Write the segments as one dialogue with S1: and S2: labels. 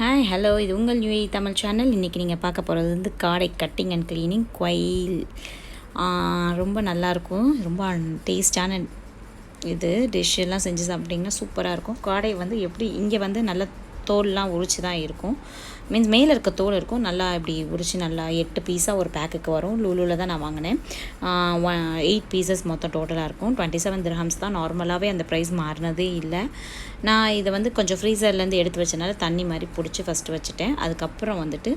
S1: Hi hello, இது உங்கள் UA Tamil channel. இன்றைக்கி நீங்கள் பார்க்க போகிறது வந்து காடை கட்டிங் அண்ட் க்ளீனிங் குயில். ரொம்ப நல்லாயிருக்கும், ரொம்ப டேஸ்டான இது டிஷ் எல்லாம் செஞ்சு சாப்பிட்டிங்கன்னா சூப்பராக இருக்கும். காடை வந்து எப்படி இங்கே வந்து நல்லா தோல்லாம் உரிச்சு தான் இருக்கும். மீன்ஸ் மேலே இருக்க தோல் இருக்கும், நல்லா இப்படி உரிச்சு நல்லா 8 பீஸாக ஒரு பேக்குக்கு வரும். லூலூவில் தான் நான் வாங்கினேன். 8 பீசஸ் மொத்தம் டோட்டலாக இருக்கும். 27 திர்ஹம்ஸ் தான். நார்மலாகவே அந்த ப்ரைஸ் மாறினதே இல்லை. நான் இதை வந்து கொஞ்சம் ஃப்ரீசர்லேருந்து எடுத்து வச்சனால தண்ணி மாதிரி பிடிச்சி ஃபஸ்ட்டு வச்சுட்டேன். அதுக்கப்புறம் வந்துட்டு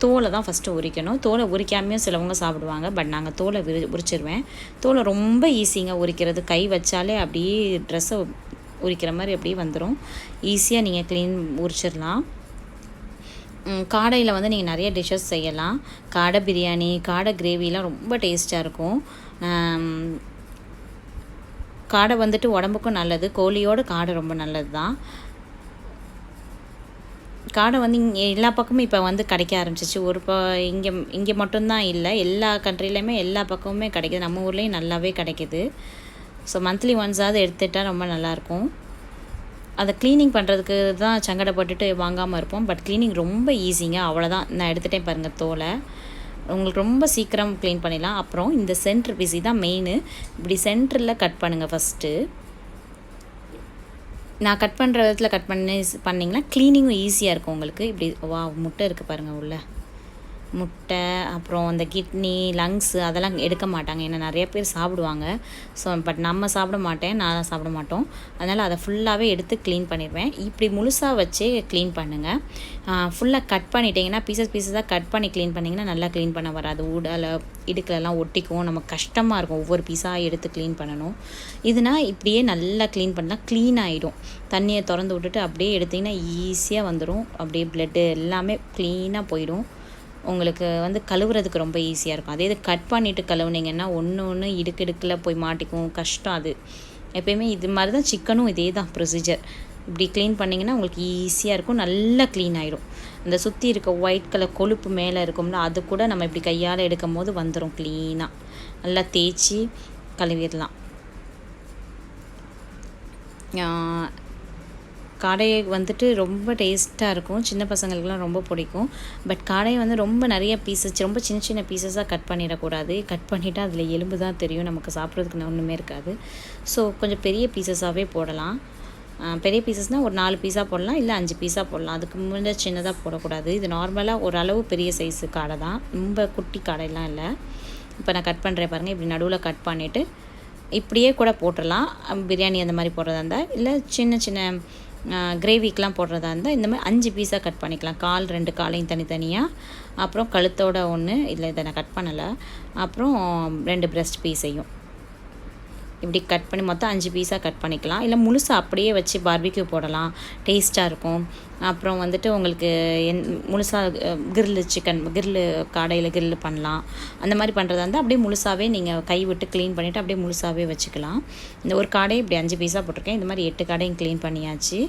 S1: தோலை தான் ஃபஸ்ட்டு உரிக்கணும். தோலை உரிக்காமையும் சிலவங்க சாப்பிடுவாங்க, பட் நாங்கள் தோலை உரிச்சிருவேன். தோலை ரொம்ப ஈஸிங்க உரிக்கிறது. கை வச்சாலே அப்படியே ட்ரெஸ்ஸை உரிக்கிற மாதிரி அப்படியே வந்துடும். ஈஸியாக நீங்கள் உரிச்சிடலாம். காடையில் வந்து நீங்கள் நிறைய டிஷ்ஷஸ் செய்யலாம். காடை பிரியாணி, காடை கிரேவிலாம் ரொம்ப டேஸ்ட்டாக இருக்கும். காடை வந்துட்டு உடம்புக்கும் நல்லது. கோழியோட காடை ரொம்ப நல்லது தான். காடை வந்து இங்கே எல்லா பக்கமும் இப்போ வந்து கிடைக்க ஆரம்பிச்சிச்சு. இங்கே மட்டும்தான் இல்லை, எல்லா கண்ட்ரிலையுமே எல்லா பக்கமுமே கிடைக்கிது. நம்ம ஊர்லேயும் நல்லாவே கிடைக்கிது. ஸோ மந்த்லி ஒன்ஸாவது எடுத்துட்டால் ரொம்ப நல்லாயிருக்கும். அதை க்ளீனிங் பண்ணுறதுக்கு தான் சங்கடப்பட்டுட்டு வாங்காமல் இருப்போம். பட் க்ளீனிங் ரொம்ப ஈஸிங்க. அவ்வளோதான், நான் எடுத்துகிட்டேன் பாருங்கள் தோலை. உங்களுக்கு ரொம்ப சீக்கிரம் க்ளீன் பண்ணிடலாம். அப்புறம் இந்த சென்டர் பீஸ் தான் மெயின். இப்படி சென்டரில் கட் பண்ணுங்கள் ஃபஸ்ட்டு. நான் கட் பண்ணுற விதத்தில் கட் பண்ணிங்கன்னா க்ளீனிங்கும் ஈஸியாக இருக்கும் உங்களுக்கு. இப்படி முட்டை இருக்குது பாருங்கள், உள்ள முட்டை, அப்புறம் அந்த கிட்னி, லங்ஸு அதெல்லாம் எடுக்க மாட்டாங்க. ஏன்னா நிறைய பேர் சாப்பிடுவாங்க. ஸோ பட் நம்ம சாப்பிட மாட்டேன், நான் சாப்பிட மாட்டோம். அதனால் அதை ஃபுல்லாகவே எடுத்து க்ளீன் பண்ணிடுவேன். இப்படி முழுசாக வச்சு க்ளீன் பண்ணுங்கள். ஃபுல்லாக கட் பண்ணிட்டீங்கன்னா பீசஸாக கட் பண்ணி க்ளீன் பண்ணிங்கன்னா நல்லா க்ளீன் பண்ண வராது. உடலை இடுக்கலெல்லாம் ஒட்டிக்கும், நமக்கு கஷ்டமாக இருக்கும் ஒவ்வொரு பீஸாக எடுத்து க்ளீன் பண்ணணும். இதுனால் இப்படியே நல்லா க்ளீன் பண்ணால் க்ளீன் ஆகிடும். தண்ணியை திறந்து விட்டுட்டு அப்படியே எடுத்திங்கன்னா ஈஸியாக வந்துடும். அப்படியே ப்ளட்டு எல்லாமே க்ளீனாக போயிடும். உங்களுக்கு வந்து கழுவுறதுக்கு ரொம்ப ஈஸியாக இருக்கும். அதே இது கட் பண்ணிவிட்டு கழுவுனீங்கன்னா ஒன்று இடுக்கில் போய் மாட்டிக்கும், கஷ்டம். அது எப்போயுமே இது மாதிரி தான் சிக்கனும் இதே தான் ப்ரொசீஜர். இப்படி க்ளீன் பண்ணிங்கன்னா உங்களுக்கு ஈஸியாக இருக்கும், நல்லா க்ளீன் ஆகிடும். அந்த சுற்றி இருக்க ஒயிட் கலர் கொழுப்பு மேலே இருக்கும்ல, அது கூட நம்ம இப்படி கையால் எடுக்கும் போது வந்துடும் க்ளீனாக. நல்லா தேய்ச்சி கழுவிடலாம். காடையை வந்துட்டு ரொம்ப டேஸ்ட்டாக இருக்கும். சின்ன பசங்களுக்குலாம் ரொம்ப பிடிக்கும். பட் காடையை வந்து ரொம்ப நிறைய பீசஸ், ரொம்ப சின்ன பீசஸாக கட் பண்ணிடக்கூடாது. கட் பண்ணிவிட்டு அதில் எலும்பு தான் தெரியும், நமக்கு சாப்பிட்றதுக்கு ஒன்றுமே இருக்காது. ஸோ கொஞ்சம் பெரிய பீசஸாகவே போடலாம். பெரிய பீசஸ்னால் ஒரு 4 பீஸாக போடலாம், இல்லை 5 பீஸாக போடலாம். அதுக்கு முன்னே சின்னதாக போடக்கூடாது. இது நார்மலாக ஓரளவு பெரிய சைஸு காடை தான், ரொம்ப குட்டி காடையெல்லாம் இல்லை. இப்போ நான் கட் பண்ணுறேன் பாருங்கள். இப்படி நடுவில் கட் பண்ணிவிட்டு இப்படியே கூட போட்டுடலாம். பிரியாணி அந்த மாதிரி போடுறதா இருந்தால், இல்லை சின்ன கிரேவிக்கெலாம் போடுறதா இருந்தால் இந்த மாதிரி 5 பீஸாக கட் பண்ணிக்கலாம். 2 காலையும் தனித்தனியாக, அப்புறம் கழுத்தோட 1, இல்லை இதை நான் கட் பண்ணலை. அப்புறம் 2 பிரெஸ்ட் பீஸையும் இப்படி கட் பண்ணி மொத்தம் 5 பீஸாக கட் பண்ணிக்கலாம். இல்லை முழுசாக அப்படியே வச்சு பார்பிக்யூ போடலாம், டேஸ்ட்டாக இருக்கும். அப்புறம் வந்துட்டு உங்களுக்கு முழுசாக கிரில்லு காடையில் கிரில்லு பண்ணலாம். அந்த மாதிரி பண்ணுறதா இருந்தால் அப்படியே முழுசாகவே நீங்கள் கை விட்டு க்ளீன் பண்ணிவிட்டு அப்படியே முழுசாகவே வச்சுக்கலாம். இந்த ஒரு காடையை இப்படி 5 பீஸாக போட்டிருக்கேன். இந்த மாதிரி 8 காடையும் க்ளீன் பண்ணியாச்சு.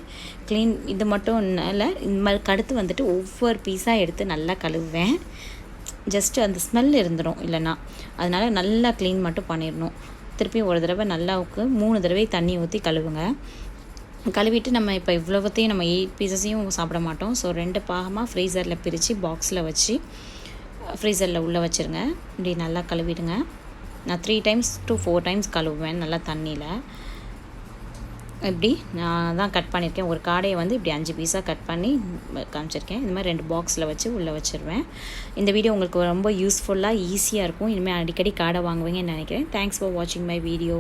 S1: இது மட்டும் இல்லை, இந்த மாதிரி கடுத்து வந்துட்டு ஒவ்வொரு பீஸாக எடுத்து நல்லா கழுவுவேன். ஜஸ்ட்டு அந்த ஸ்மெல் இருந்துடும் இல்லைன்னா, அதனால் நல்லா க்ளீன் மட்டும் பண்ணிடணும். திருப்பி ஒரு தடவை நல்லாவுக்கு 3 தடவை தண்ணி ஊற்றி கழுவுங்க. கழுவிட்டு நம்ம இப்போ இவ்வளோத்தையும் நம்ம 8 பீசஸையும் சாப்பிட மாட்டோம். ஸோ 2 பாகமாக ஃப்ரீசரில் பிரித்து பாக்ஸில் வச்சு ஃப்ரீசரில் உள்ளே வச்சுருங்க. இப்படி நல்லா கழுவிடுங்க. நான் 3 times to 4 times கழுவுவேன் நல்லா தண்ணியில். இப்படி நான் தான் கட் பண்ணியிருக்கேன். ஒரு காடையை வந்து இப்படி 5 பீஸாக கட் பண்ணி காமிச்சிருக்கேன். இந்த மாதிரி 2 பாக்ஸில் வச்சு உள்ளே வச்சுருவேன். இந்த வீடியோ உங்களுக்கு ரொம்ப யூஸ்ஃபுல்லாக ஈஸியாக இருக்கும். இனிமேல் அடிக்கடி காடை வாங்குவீங்கன்னு நினைக்கிறேன். தேங்க்ஸ் ஃபார் வாட்சிங் மை வீடியோ.